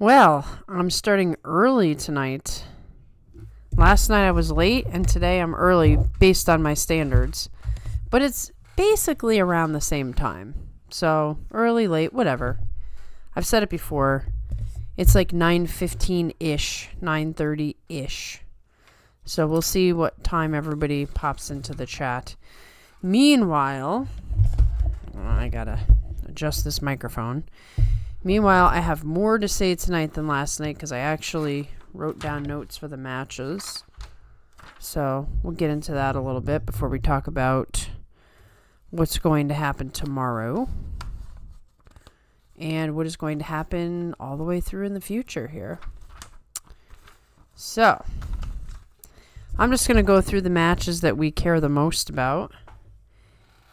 Well, I'm starting early tonight. Last night I was late, and today I'm early based on my standards. But it's basically around the same time. So, early, late, whatever. I've said it before. It's like 9:15-ish, 9:30-ish. So we'll see what time everybody pops into the chat. Meanwhile, I gotta adjust this microphone. Meanwhile, I have more to say tonight than last night because I actually wrote down notes for the matches. So we'll get into that a little bit before we talk about what's going to happen tomorrow and what is going to happen all the way through in the future here. So I'm just going to go through the matches that we care the most about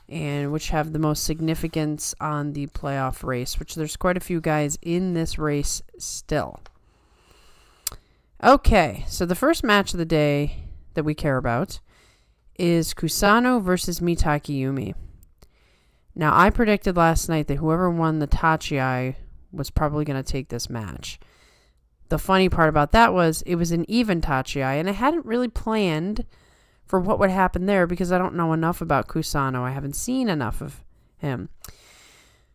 and which have the most significance on the playoff race, which there's quite a few guys in this race still. Okay, so the first match of the day that we care about is Kusano versus Mitaki Yumi. Now, I predicted last night that whoever won the Tachiai was probably going to take this match. The funny part about that was it was an even Tachiai, and I hadn't really planned for what would happen there because I don't know enough about Kusano. I haven't seen enough of him.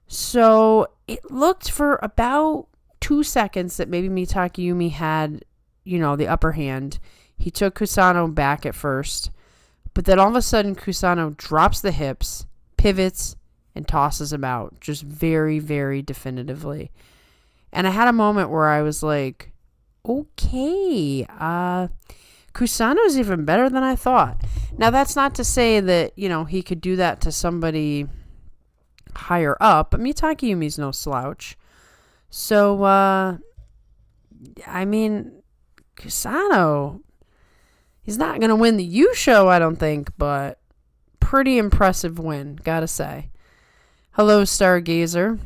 So it looked for about 2 seconds that maybe Mitaki Yumi had, the upper hand. He took Kusano back at first, but then all of a sudden Kusano drops the hips, pivots, and tosses him out just very, very definitively. And I had a moment where I was like, okay, Kusano's even better than I thought. Now, that's not to say that, he could do that to somebody higher up, but Mitaki Yumi's no slouch. So, Kusano, he's not going to win the U-Show, I don't think, but pretty impressive win, gotta say. Hello, Stargazer.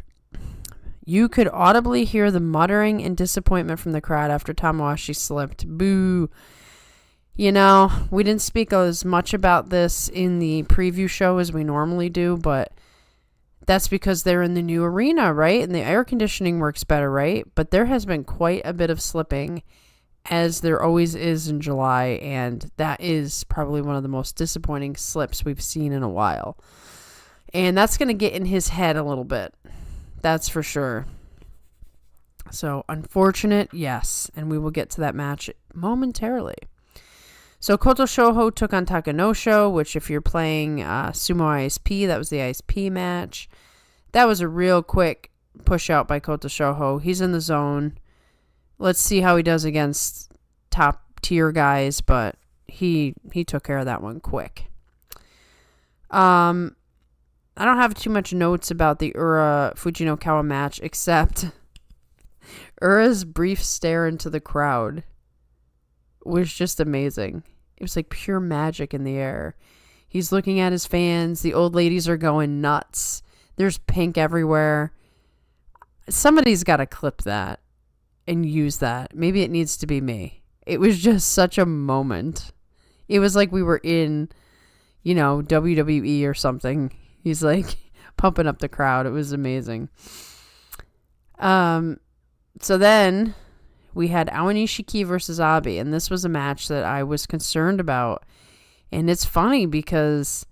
You could audibly hear the muttering and disappointment from the crowd after Tamawashi slipped. Boo. We didn't speak as much about this in the preview show as we normally do, but that's because they're in the new arena, right? And the air conditioning works better, right? But there has been quite a bit of slipping, as there always is in July, and that is probably one of the most disappointing slips we've seen in a while. And that's going to get in his head a little bit. That's for sure. So, unfortunate, yes. And we will get to that match momentarily. So, Koto Shoho took on Takanosho, which if you're playing Sumo ISP, that was the ISP match. That was a real quick push out by Koto Shoho. He's in the zone. Let's see how he does against top tier guys, but he took care of that one quick. I don't have too much notes about the Ura Fujinokawa match, except Ura's brief stare into the crowd was just amazing. It was like pure magic in the air. He's looking at his fans. The old ladies are going nuts. There's pink everywhere. Somebody's got to clip that and use that. Maybe it needs to be me. It was just such a moment. It was like we were in, WWE or something. He's like pumping up the crowd. It was amazing. So then we had Awanishiki versus Abi, and this was a match that I was concerned about. And it's funny because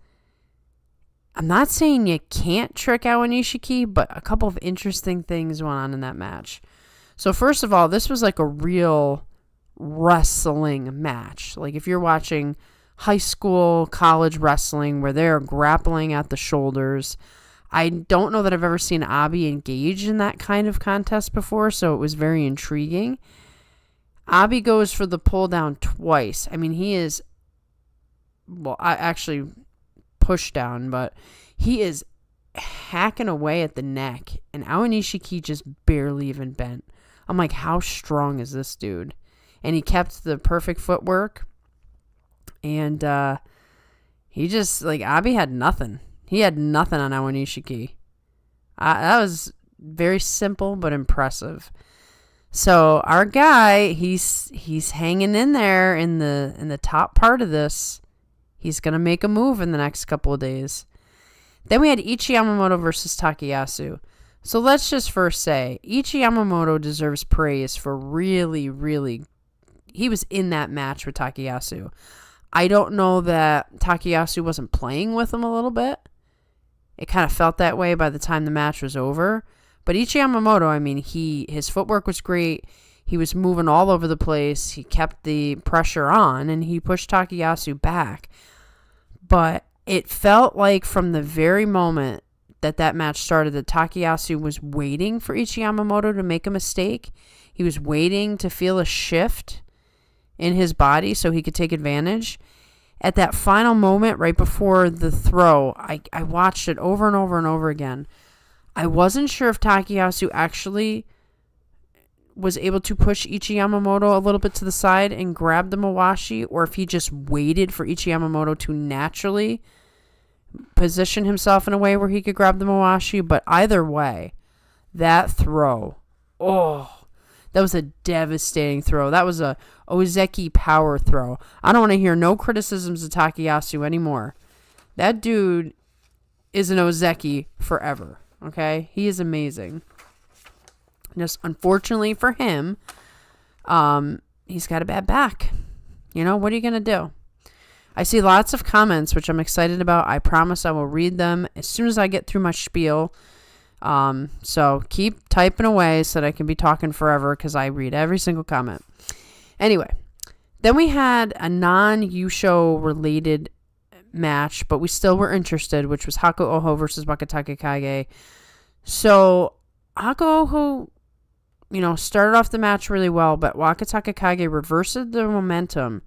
I'm not saying you can't trick Awanishiki, but a couple of interesting things went on in that match. So first of all, this was like a real wrestling match. Like if you're watching high school, college wrestling where they're grappling at the shoulders. I don't know that I've ever seen Abi engage in that kind of contest before, so it was very intriguing. Abi goes for the pull down twice. I mean, he is, I actually push down, but he is hacking away at the neck, and Awanishiki just barely even bent. I'm like, how strong is this dude? And he kept the perfect footwork. And he just, Abi had nothing. He had nothing on Awanishiki. That was very simple but impressive. So our guy, he's hanging in there in the top part of this. He's going to make a move in the next couple of days. Then we had Ichi Yamamoto versus Takayasu. So let's just first say Ichi Yamamoto deserves praise for really, he was in that match with Takayasu. I don't know that Takayasu wasn't playing with him a little bit. It kind of felt that way by the time the match was over. But Ichi Yamamoto, I mean, his footwork was great. He was moving all over the place. He kept the pressure on, and he pushed Takayasu back. But it felt like from the very moment that match started that Takayasu was waiting for Ichi Yamamoto to make a mistake. He was waiting to feel a shift in his body so he could take advantage. At that final moment, right before the throw, I watched it over and over and over again. I wasn't sure if Takayasu actually was able to push Ichi Yamamoto a little bit to the side and grab the Mawashi, or if he just waited for Ichi Yamamoto to naturally position himself in a way where he could grab the Mawashi. But either way, that throw, that was a devastating throw. That was a Ozeki power throw. I don't want to hear no criticisms of Takayasu anymore. That dude is an Ozeki forever, okay? He is amazing. Just unfortunately for him, he's got a bad back. You know, what are you going to do? I see lots of comments, which I'm excited about. I promise I will read them as soon as I get through my spiel. So keep typing away so that I can be talking forever because I read every single comment. Anyway, then we had a non-Yusho related match, but we still were interested, which was Haku Oho versus Wakatake Kage. So Haku Oho, started off the match really well, but Wakatake Kage reversed the momentum.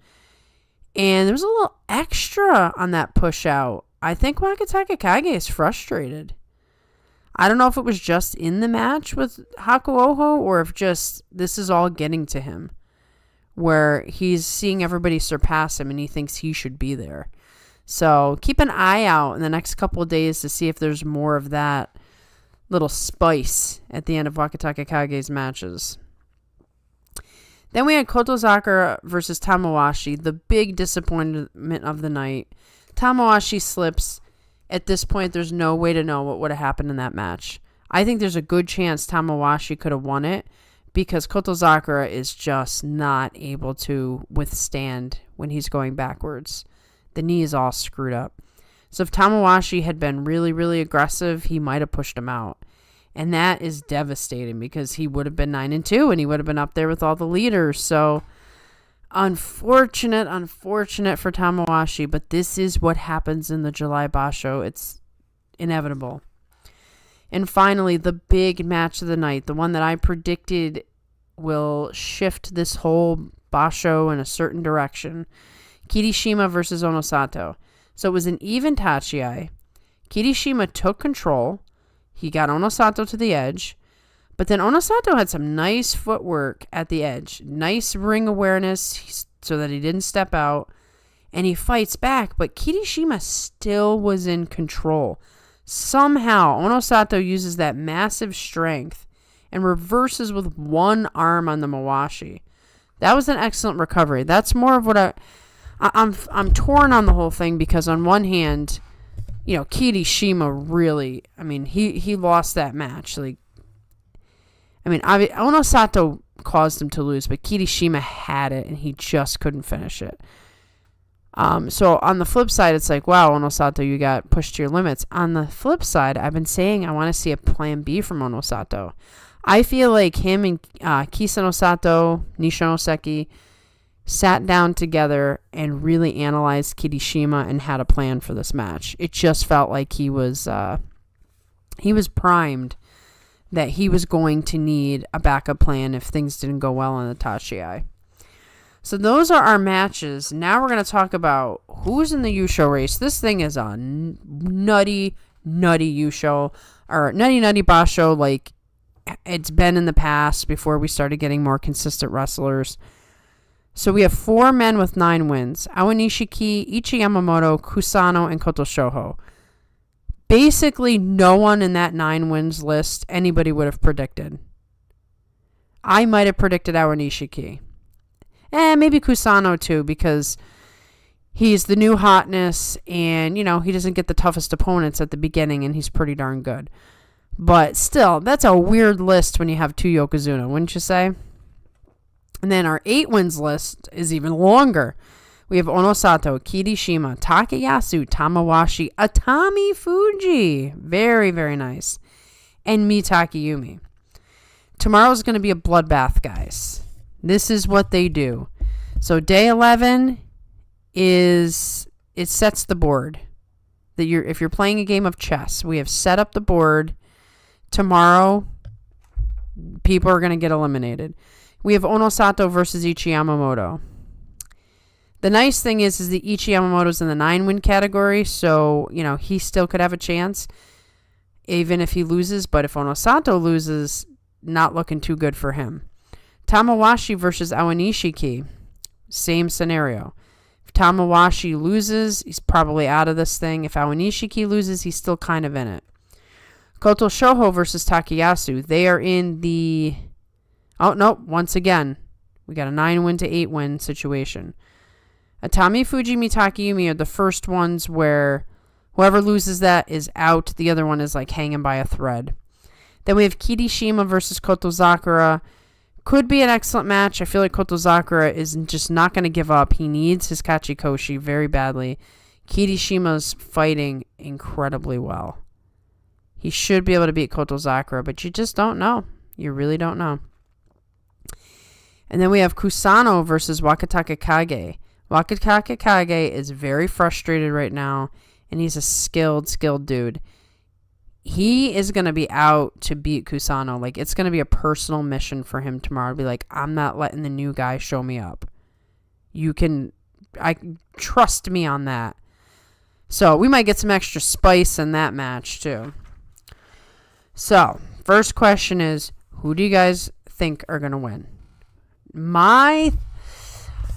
And there was a little extra on that push out. I think Wakatake Kage is frustrated. I don't know if it was just in the match with Haku Oho or if just this is all getting to him, where he's seeing everybody surpass him and he thinks he should be there. So keep an eye out in the next couple of days to see if there's more of that little spice at the end of Wakatake Kage's matches. Then we had Kotozakura versus Tamawashi, the big disappointment of the night. Tamawashi slips. At this point, there's no way to know what would have happened in that match. I think there's a good chance Tamawashi could have won it because Kotozakura is just not able to withstand when he's going backwards. The knee is all screwed up. So if Tamawashi had been really, really aggressive, he might have pushed him out. And that is devastating because he would have been 9-2 and he would have been up there with all the leaders. So unfortunate for Tamawashi, but this is what happens in the July Basho. It's inevitable. And finally, the big match of the night, the one that I predicted will shift this whole Basho in a certain direction. Kirishima versus Onosato. So it was an even tachiai. Kirishima took control. He got Onosato to the edge. But then Onosato had some nice footwork at the edge. Nice ring awareness so that he didn't step out. And he fights back. But Kirishima still was in control. Somehow, Onosato uses that massive strength and reverses with one arm on the Mawashi. That was an excellent recovery. That's more of what I'm torn on the whole thing because on one hand, Kirishima really, he lost that match. Onosato caused him to lose, but Kirishima had it and he just couldn't finish it. So on the flip side, it's like, wow, Onosato, you got pushed to your limits. On the flip side, I've been saying I want to see a plan B from Onosato. I feel like him and Kisa Onosato, Nisho Noseki, sat down together and really analyzed Kirishima and had a plan for this match. It just felt like he was primed that he was going to need a backup plan if things didn't go well on the Tachiai. So those are our matches. Now we're going to talk about who's in the Yusho race. This thing is a nutty Yusho, or nutty Basho like it's been in the past before we started getting more consistent wrestlers. So we have 4 men with 9 wins. Awanishiki, Ichi Yamamoto, Kusano, and Koto Shoho. Basically, no one in that 9 wins list anybody would have predicted. I might have predicted Awanishiki. Maybe Kusano too, because he's the new hotness and, he doesn't get the toughest opponents at the beginning and he's pretty darn good. But still, that's a weird list when you have 2 Yokozuna, wouldn't you say? And then our 8 wins list is even longer. We have Onosato, Kirishima, Takayasu, Tamawashi, Atami Fuji. Very, very nice. And Mitake Yumi. Tomorrow's going to be a bloodbath, guys. This is what they do. So day 11 is, it sets the board. That if you're playing a game of chess, we have set up the board. Tomorrow, people are going to get eliminated. We have Onosato versus Ichi Yamamoto. The nice thing is the Ichi Yamamoto's in the 9-win category, so, he still could have a chance, even if he loses. But if Onosato loses, not looking too good for him. Tamawashi versus Awanishiki. Same scenario. If Tamawashi loses, he's probably out of this thing. If Awanishiki loses, he's still kind of in it. Koto Shoho versus Takayasu. They are in the... Oh, no. Once again, we got a 9-win to 8-win situation. Atami Fuji, Mitake Yumi are the first ones where whoever loses that is out. The other one is like hanging by a thread. Then we have Kirishima versus Koto Sakura. Could be an excellent match. I feel like Koto Sakura is just not going to give up. He needs his Kachikoshi very badly. Kirishima's fighting incredibly well. He should be able to beat Koto Sakura, but you just don't know. You really don't know. And then we have Kusano versus Wakataka Kage. Wakataka Kage is very frustrated right now, and he's a skilled dude. He is going to be out to beat Kusano. Like, it's going to be a personal mission for him tomorrow to be like, I'm not letting the new guy show me up. Trust me on that. So, we might get some extra spice in that match, too. So, first question is, who do you guys think are going to win? I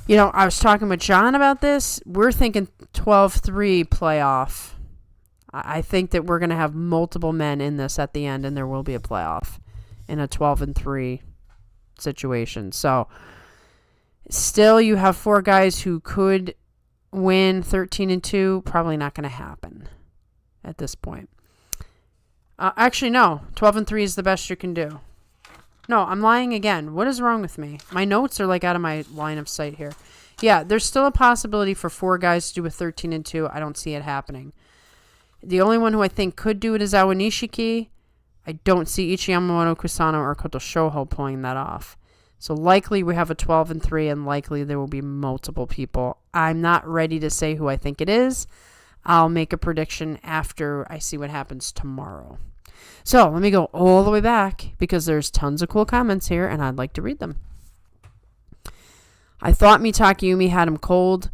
was talking with John about this. We're thinking 12-3 playoff. I think that we're going to have multiple men in this at the end, and there will be a playoff in a 12-3 situation. So, still, you have 4 guys who could win 13-2. Probably not going to happen at this point. Actually, no. 12-3 is the best you can do. No, I'm lying again. What is wrong with me? My notes are like out of my line of sight here. Yeah, there's still a possibility for 4 guys to do a 13-2. I don't see it happening. The only one who I think could do it is Awanishiki. I don't see Ichi Yamamoto, Kusano, or Koto Shoho pulling that off. So likely we have a 12-3, and likely there will be multiple people. I'm not ready to say who I think it is. I'll make a prediction after I see what happens tomorrow. So let me go all the way back because there's tons of cool comments here, and I'd like to read them. I thought Mitake Yumi had him cold.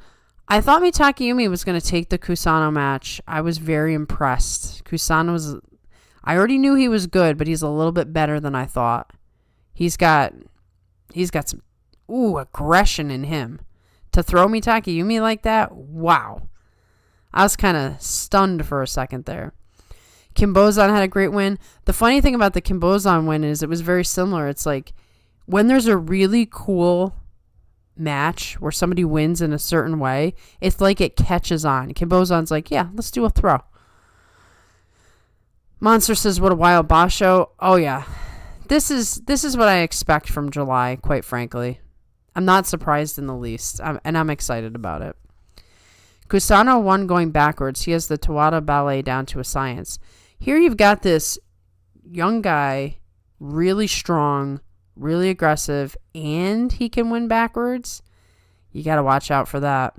I thought Mitake Yumi was going to take the Kusano match. I was very impressed. I already knew he was good, but he's a little bit better than I thought. He's got some aggression in him. To throw Mitake Yumi like that, wow. I was kind of stunned for a second there. Kimbozan had a great win. The funny thing about the Kimbozan win is it was very similar. It's like when there's a really cool match where somebody wins in a certain way, it's like it catches on. Kimbozan's like, yeah, let's do a throw. Monster says, what a wild basho. Oh, yeah. This is what I expect from July, quite frankly. I'm not surprised in the least, and I'm excited about it. Kusano won going backwards. He has the Tawada ballet down to a science. Here you've got this young guy, really strong, really aggressive, and he can win backwards. You got to watch out for that.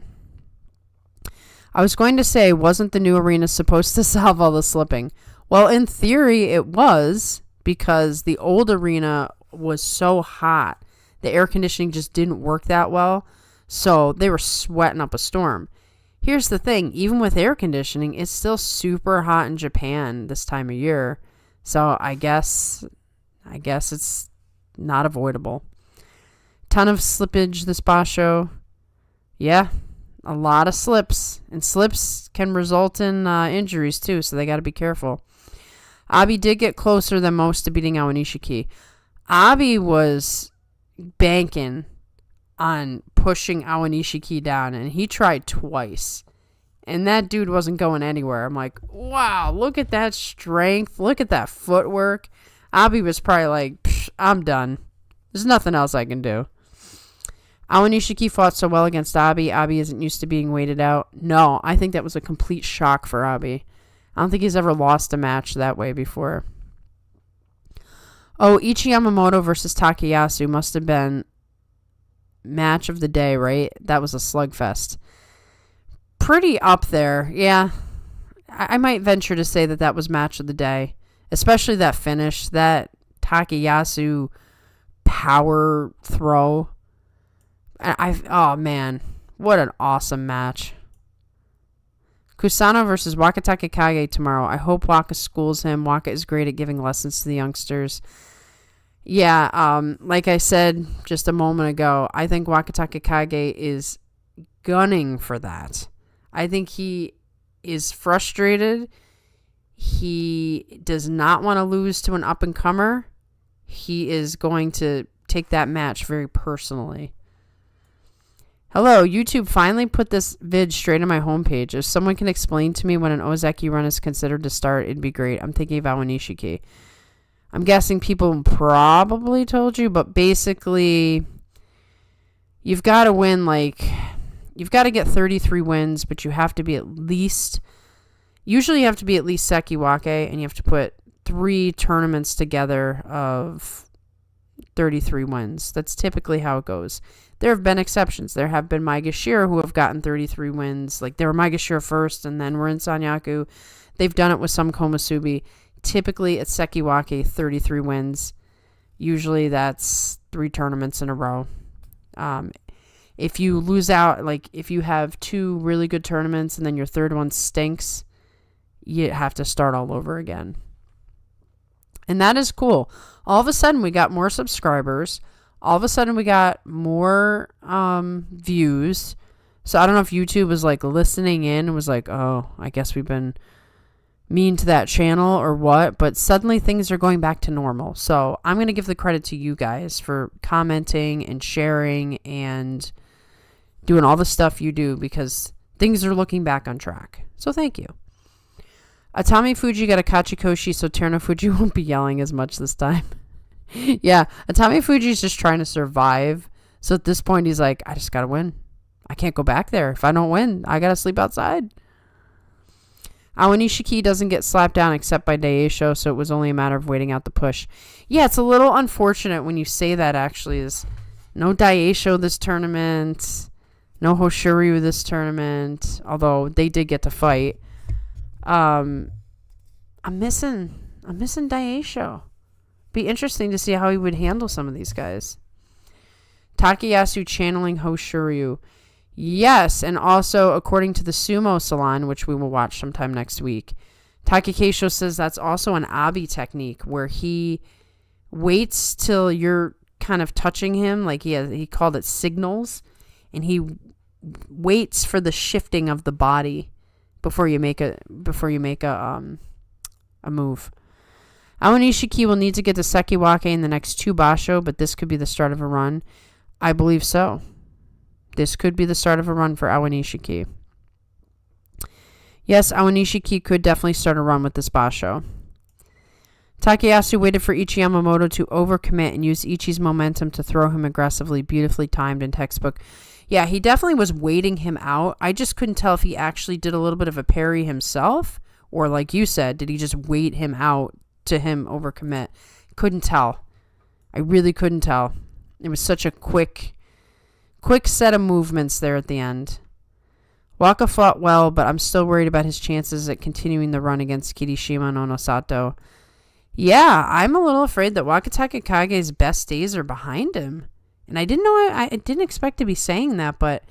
I was going to say, wasn't the new arena supposed to solve all the slipping? Well, in theory, it was, because the old arena was so hot. The air conditioning just didn't work that well, so they were sweating up a storm. Here's the thing, even with air conditioning, it's still super hot in Japan this time of year. So I guess it's not avoidable. Ton of slippage this basho. Yeah, a lot of slips. And slips can result in injuries too, so they got to be careful. Abi did get closer than most to beating Awanishiki. Abi was banking on pushing Awanishiki down, and he tried twice. And that dude wasn't going anywhere. I'm like, wow, look at that strength. Look at that footwork. Abi was probably like, I'm done. There's nothing else I can do. Alan Ishiki fought so well against Abi. Abi isn't used to being waited out. No, I think that was a complete shock for Abi. I don't think he's ever lost a match that way before. Oh, Ichi Yamamoto versus Takayasu must have been match of the day, right? That was a slugfest. Pretty up there, yeah. I might venture to say that was match of the day, especially that finish, that Takayasu power throw. Oh man, what an awesome match. Kusano versus Wakatake Kage tomorrow. I hope Waka schools him. Waka is great at giving lessons to the youngsters. Yeah, like I said just a moment ago, I think Wakatake Kage is gunning for that. I think he is frustrated. He does not want to lose to an up-and-comer. He is going to take that match very personally. Hello, YouTube finally put this vid straight on my homepage. If someone can explain to me when an Ozeki run is considered to start, it'd be great. I'm thinking of Awan Ishiki. I'm guessing people probably told you, but basically, you've got to win, you've got to get 33 wins, but you have to be usually you have to be at least Sekiwake, and you have to put 3 tournaments together of 33 wins. That's typically how it goes. There have been exceptions. There have been Maegashira who have gotten 33 wins. Like, they were Maegashira first, and then we're in Sanyaku. They've done it with some Komusubi. Typically, it's Sekiwake, 33 wins. Usually, that's 3 tournaments in a row. If you lose out, if you have 2 really good tournaments and then your third one stinks, you have to start all over again. And that is cool. All of a sudden, we got more subscribers. All of a sudden, we got more views. So I don't know if YouTube was listening in and was like, oh, I guess we've been mean to that channel or what. But suddenly things are going back to normal. So I'm going to give the credit to you guys for commenting and sharing and doing all the stuff you do, because things are looking back on track. So thank you. Atami Fuji got a Kachikoshi, so Terunofuji won't be yelling as much this time. Yeah, Atami Fuji's just trying to survive. So at this point, he's like, I just got to win. I can't go back there. If I don't win, I got to sleep outside. Awan Ishiki doesn't get slapped down except by Daisho, so it was only a matter of waiting out the push. Yeah, it's a little unfortunate when you say that, actually. Is no Daisho this tournament, no Hoshiryu this tournament, although they did get to fight. I'm missing Daisho. Be interesting to see how he would handle some of these guys. Takayasu channeling Hoshiryu. Yes, and also according to the Sumo Salon, which we will watch sometime next week, Takakeisho says that's also an Abi technique where he waits till you're kind of touching him, he called it signals, and he waits for the shifting of the body before you make a move. Awan Ishiki will need to get to Sekiwake in the next 2 basho, but this could be the start of a run. I believe so. This could be the start of a run for Awan Ishiki. Yes, Awan Ishiki could definitely start a run with this basho. Takayasu waited for Ichi Yamamoto to overcommit and use Ichi's momentum to throw him aggressively, beautifully timed in textbook. Yeah, he definitely was waiting him out. I just couldn't tell if he actually did a little bit of a parry himself, or like you said, did he just wait him out to him overcommit? Couldn't tell. I really couldn't tell. It was such a quick set of movements there at the end. Waka fought well, but I'm still worried about his chances at continuing the run against Kirishima and Onosato. Yeah, I'm a little afraid that Wakatake Kage's best days are behind him. And I didn't expect to be saying that, but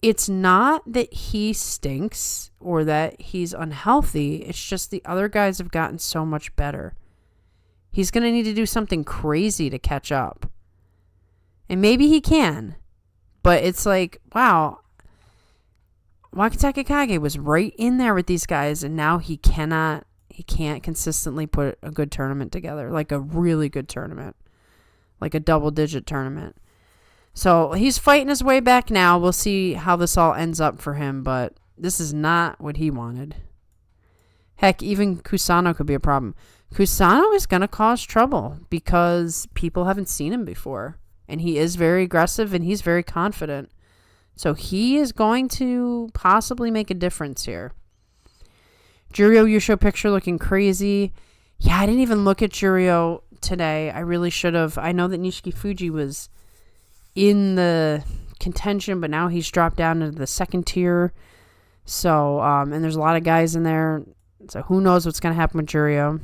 it's not that he stinks or that he's unhealthy. It's just the other guys have gotten so much better. He's going to need to do something crazy to catch up. And maybe he can. But it's like, wow, Wakatake Kage was right in there with these guys, and now he can't consistently put a good tournament together, like a really good tournament, like a double-digit tournament. So he's fighting his way back now. We'll see how this all ends up for him, but This is not what he wanted. Heck, even Kusano could be a problem. Kusano is going to cause trouble because people haven't seen him before. And he is very aggressive and he's very confident. So he is going to possibly make a difference here. Juryo Yusho picture looking crazy. Yeah, I didn't even look at Juryo today. I really should have. I know that Nishiki Fuji was in the contention, but now he's dropped down into the second tier. So, and there's a lot of guys in there. So who knows what's going to happen with Juryo.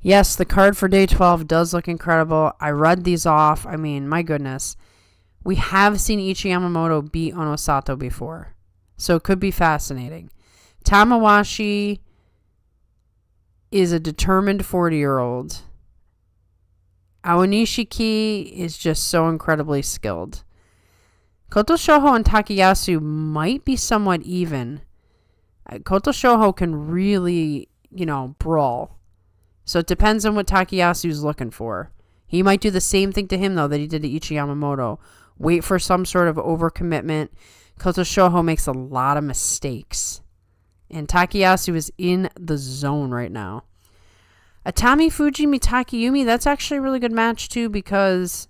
Yes, the card for day 12 does look incredible. I read these off. I mean, my goodness. We have seen Ichi Yamamoto beat Onosato before. So it could be fascinating. Tamawashi is a determined 40-year-old. Aonishiki is just so incredibly skilled. Koto Shoho and Takayasu might be somewhat even. Koto Shoho can really, brawl. So it depends on what Takayasu's looking for. He might do the same thing to him, though, that he did to Ichi Yamamoto. Wait for some sort of overcommitment. Koto Shoho makes a lot of mistakes. And Takayasu is in the zone right now. Atami Fuji Mitaki Yumi, that's actually a really good match, too, because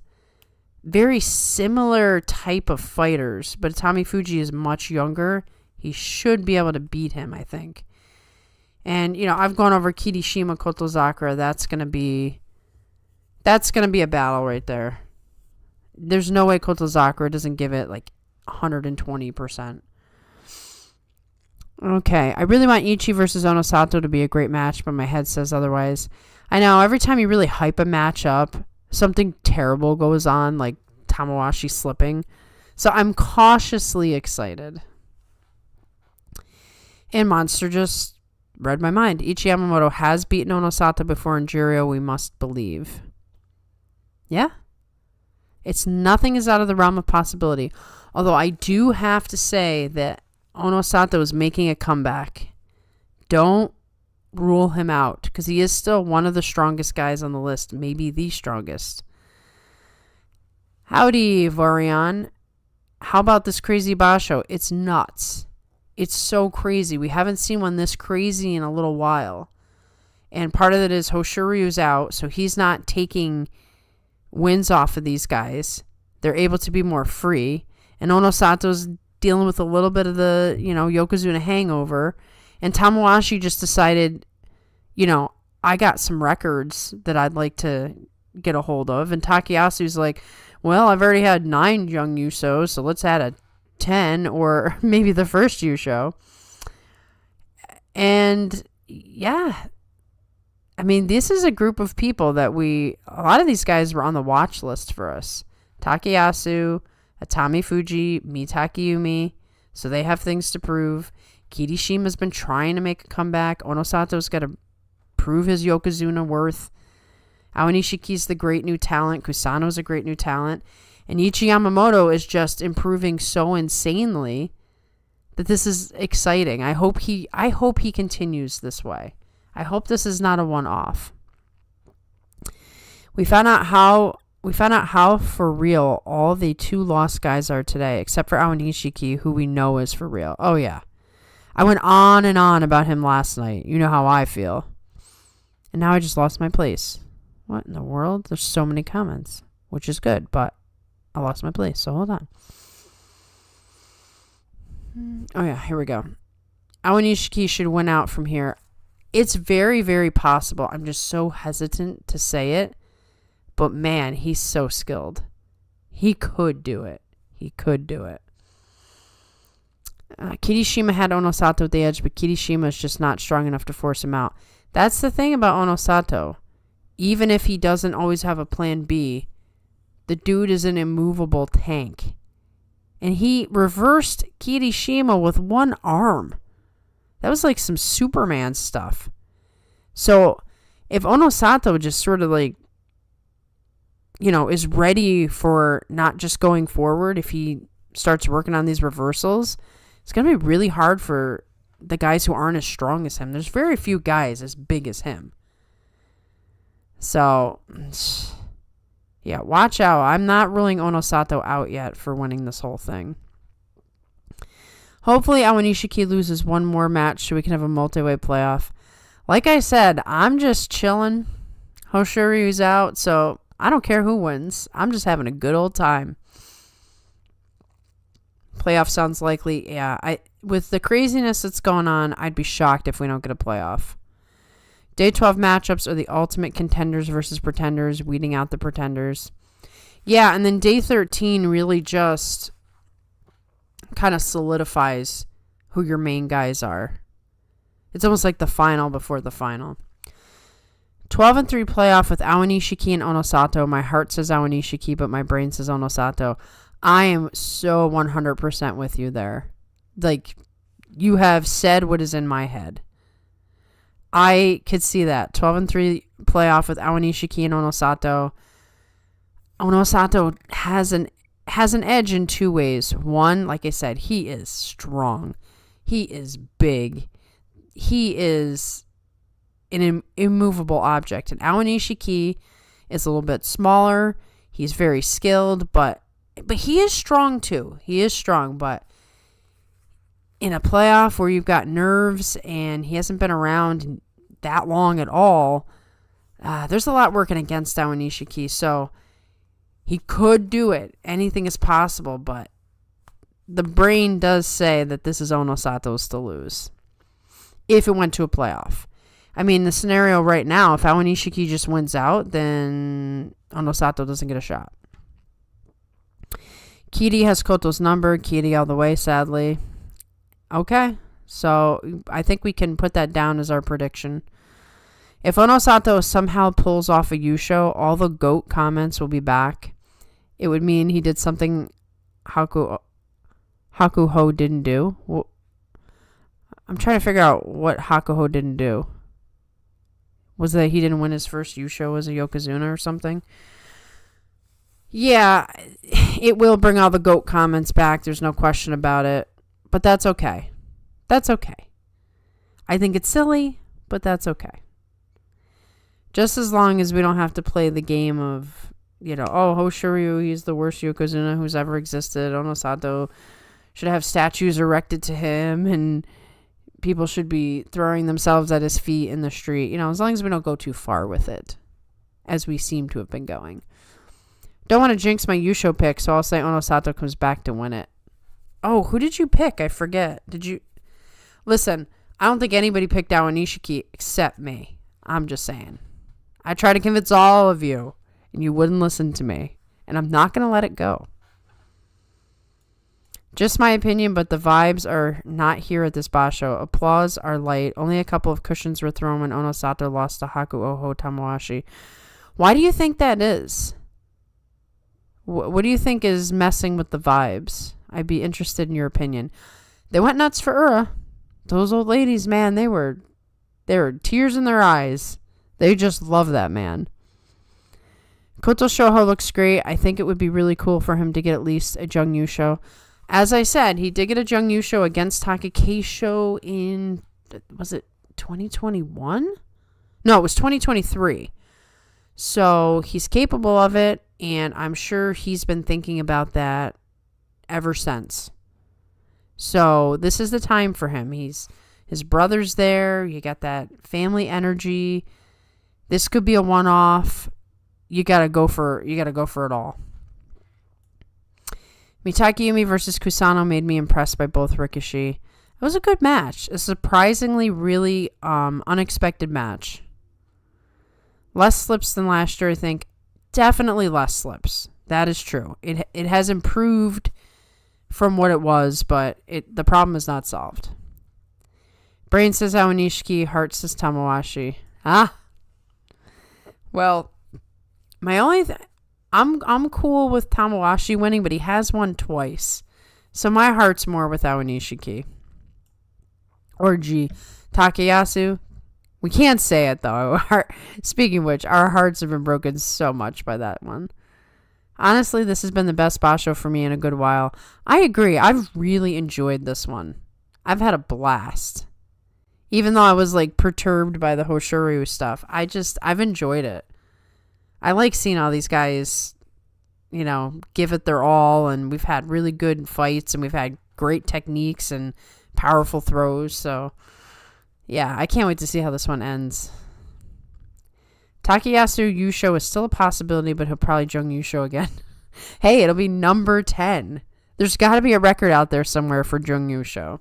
very similar type of fighters. But Atami Fuji is much younger. He should be able to beat him, I think. And, I've gone over Kirishima Kotozakura. That's going to be a battle right there. There's no way Kotozakura doesn't give it 120%. Okay, I really want Ichi versus Onosato to be a great match, but my head says otherwise. I know, every time you really hype a match up, something terrible goes on, like Tamawashi slipping. So I'm cautiously excited. And Monster just read my mind. Ichi Yamamoto has beaten Onosato before in Juryo, we must believe. Yeah. Nothing is out of the realm of possibility. Although I do have to say that Onosato is making a comeback. Don't rule him out, because he is still one of the strongest guys on the list. Maybe the strongest. Howdy, Vorion. How about this crazy Basho? It's nuts. It's so crazy. We haven't seen one this crazy in a little while. And part of it is Hoshiryu's out, so he's not taking wins off of these guys. They're able to be more free. And Onosato's dealing with a little bit of the, Yokozuna hangover. And Tamawashi just decided, I got some records that I'd like to get a hold of. And Takayasu's like, well, I've already had 9 young Usos, so let's add a 10, or maybe the first Yusho. And yeah, I mean, this is a group of people that a lot of these guys were on the watch list for us. Takayasu, Atami Fuji, Mitaki Yumi, so they have things to prove. Kirishima's been trying to make a comeback. Onosato's got to prove his Yokozuna worth. Aonishiki's the great new talent. Kusano's a great new talent. And Ichi Yamamoto is just improving so insanely that this is exciting. I hope he continues this way. I hope this is not a one-off. We found out how for real all the 2 lost guys are today, except for Aonishiki, who we know is for real. Oh yeah. I went on and on about him last night. You know how I feel. And now I just lost my place. What in the world? There's so many comments, which is good, but I lost my place, so hold on. Oh yeah, here we go. Aonishiki should win out from here. It's very, very possible. I'm just so hesitant to say it. But man, he's so skilled. He could do it. Kirishima had Onosato at the edge, but Kirishima is just not strong enough to force him out. That's the thing about Onosato. Even if he doesn't always have a plan B, the dude is an immovable tank. And he reversed Kirishima with one arm. That was like some Superman stuff. So if Onosato just sort of is ready for not just going forward, if he starts working on these reversals, it's going to be really hard for the guys who aren't as strong as him. There's very few guys as big as him. So, yeah, watch out. I'm not ruling Onosato out yet for winning this whole thing. Hopefully, Awan Ishiki loses one more match so we can have a multi-way playoff. Like I said, I'm just chilling. Hoshiryu's out, so I don't care who wins. I'm just having a good old time. Playoff sounds likely. Yeah, with the craziness that's going on, I'd be shocked if we don't get a playoff. Day 12 matchups are the ultimate contenders versus pretenders, weeding out the pretenders. Yeah, and then day 13 really just kind of solidifies who your main guys are. It's almost like the final before the final. 12-3 playoff with Awan Ishiki and Onosato. My heart says Awan Ishiki, but my brain says Onosato. I am so 100% with you there. Like, you have said what is in my head. I could see that. 12-3 playoff with Awan Ishiki and Onosato. Onosato has an edge in two ways. One, like I said, he is strong. He is big. He is an immovable object. And Awan Ishiki is a little bit smaller. He's very skilled, but he is strong too. He is strong, but in a playoff where you've got nerves and he hasn't been around that long at all, there's a lot working against Awan Ishiki. So he could do it. Anything is possible, but the brain does say that this is Onosato's to lose if it went to a playoff. I mean, the scenario right now, if Awan Ishiki just wins out, then Onosato doesn't get a shot. Kiri has Koto's number. Kiri all the way, sadly. Okay, so I think we can put that down as our prediction. If Onosato somehow pulls off a Yusho, all the GOAT comments will be back. It would mean he did something Hakuho didn't do. Well, I'm trying to figure out what Hakuho didn't do. Was that he didn't win his first Yusho as a Yokozuna or something? Yeah, it will bring all the GOAT comments back. There's no question about it. But that's okay. That's okay. I think it's silly, but that's okay. Just as long as we don't have to play the game of, Hoshiryu, he's the worst Yokozuna who's ever existed. Onosato should have statues erected to him, and people should be throwing themselves at his feet in the street. As long as we don't go too far with it, as we seem to have been going. Don't want to jinx my Yusho pick, so I'll say Onosato comes back to win it. Oh, who did you pick? I forget. Did you? Listen, I don't think anybody picked Awan Ishiki except me. I'm just saying. I tried to convince all of you, and you wouldn't listen to me. And I'm not going to let it go. Just my opinion, but the vibes are not here at this basho. Applause are light. Only a couple of cushions were thrown when Onosato lost to Haku Oho Tamawashi. Why do you think that is? What do you think is messing with the vibes? I'd be interested in your opinion. They went nuts for Ura. Those old ladies, man, they were tears in their eyes. They just love that man. Koto Shoho looks great. I think it would be really cool for him to get at least a Jung Yusho. As I said, he did get a Jung Yusho against Takakeisho in, was it 2021? No, it was 2023. So he's capable of it, and I'm sure he's been thinking about that ever since. So this is the time for him. His brother's there. You got that family energy. This could be a one-off. You gotta go for it all. Mitakeyumi versus Kusano made me impressed by both Rikishi. It was a good match. A surprisingly really unexpected match. Less slips than last year, I think. Definitely less slips. That is true. It has improved from what it was, but the problem is not solved. Brain says Awan Ishiki, heart says Tamawashi. Well, my only I'm cool with Tamawashi winning, but he has won twice. So my heart's more with Awan Ishiki. Or Takayasu. We can't say it, though. Speaking of which, our hearts have been broken so much by that one. Honestly, this has been the best basho for me in a good while. I agree. I've really enjoyed this one. I've had a blast. Even though I was, perturbed by the Hoshiryu stuff. I've enjoyed it. I like seeing all these guys, give it their all. And we've had really good fights. And we've had great techniques and powerful throws. So, yeah, I can't wait to see how this one ends. Takayasu Yusho is still a possibility, but he'll probably Jung Yusho again. Hey, it'll be number 10. There's got to be a record out there somewhere for Jung Yusho.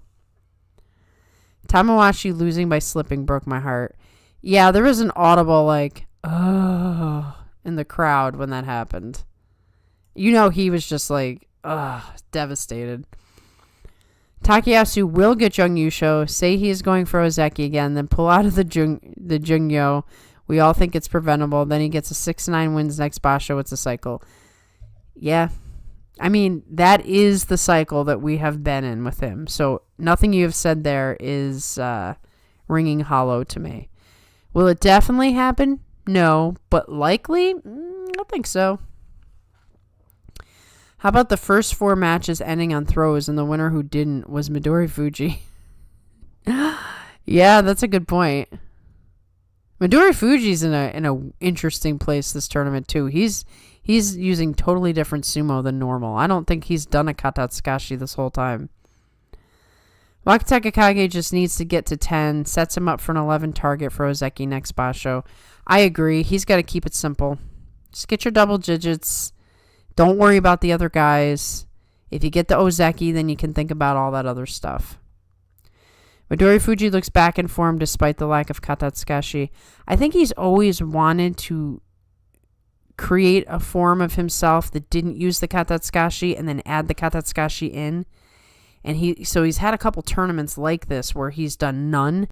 Tamawashi losing by slipping broke my heart. Yeah, there was an audible like, oh, in the crowd when that happened. You know, he was just like, devastated. Takayasu will get Jung Yusho, say he is going for Ozeki again, then pull out of the Jungyo. We all think it's preventable. Then he gets a 6-9 wins next Basho. It's a cycle. Yeah. I mean, that is the cycle that we have been in with him. So nothing you have said there is ringing hollow to me. Will it definitely happen? No. But likely? I think so. How about the first 4 matches ending on throws and the winner who didn't was Midori Fuji? Yeah, that's a good point. Midori Fuji's in a interesting place this tournament too. He's using totally different sumo than normal. I don't think he's done a Katatsukashi this whole time. Wakataka Kage just needs to get to 10, sets him up for an 11 target for Ozeki next Basho. I agree. He's got to keep it simple. Just get your double digits. Don't worry about the other guys. If you get the Ozeki, then you can think about all that other stuff. Midori Fuji looks back in form despite the lack of Katatsukashi. I think he's always wanted to create a form of himself that didn't use the Katatsukashi and then add the Katatsukashi in. And he's had a couple tournaments like this where he's done none